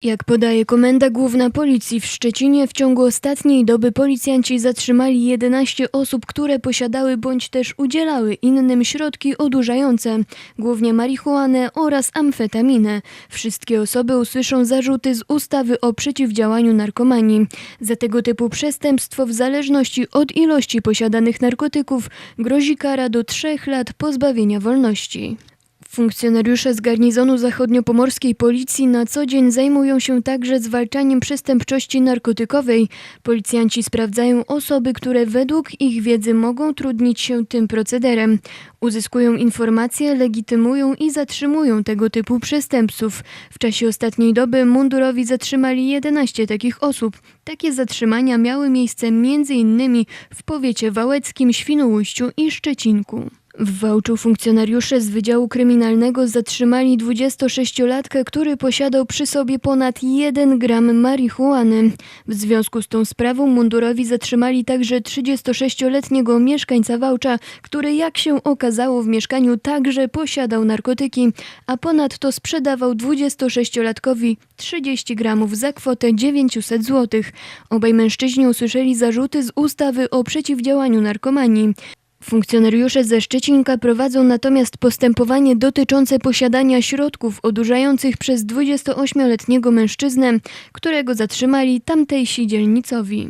Jak podaje Komenda Główna Policji w Szczecinie, w ciągu ostatniej doby policjanci zatrzymali 11 osób, które posiadały bądź też udzielały innym środki odurzające, głównie marihuanę oraz amfetaminę. Wszystkie osoby usłyszą zarzuty z ustawy o przeciwdziałaniu narkomanii. Za tego typu przestępstwo w zależności od ilości posiadanych narkotyków grozi kara do 3 lat pozbawienia wolności. Funkcjonariusze z garnizonu zachodniopomorskiej policji na co dzień zajmują się także zwalczaniem przestępczości narkotykowej. Policjanci sprawdzają osoby, które według ich wiedzy mogą trudnić się tym procederem. Uzyskują informacje, legitymują i zatrzymują tego typu przestępców. W czasie ostatniej doby mundurowi zatrzymali 11 takich osób. Takie zatrzymania miały miejsce m.in. w powiecie wałeckim, Świnoujściu i Szczecinku. W Wałczu funkcjonariusze z Wydziału Kryminalnego zatrzymali 26-latkę, który posiadał przy sobie ponad 1 gram marihuany. W związku z tą sprawą mundurowi zatrzymali także 36-letniego mieszkańca Wałcza, który, jak się okazało, w mieszkaniu także posiadał narkotyki, a ponadto sprzedawał 26-latkowi 30 gramów za kwotę 900 zł. Obaj mężczyźni usłyszeli zarzuty z ustawy o przeciwdziałaniu narkomanii. Funkcjonariusze ze Szczecinka prowadzą natomiast postępowanie dotyczące posiadania środków odurzających przez 28-letniego mężczyznę, którego zatrzymali tamtejsi dzielnicowi.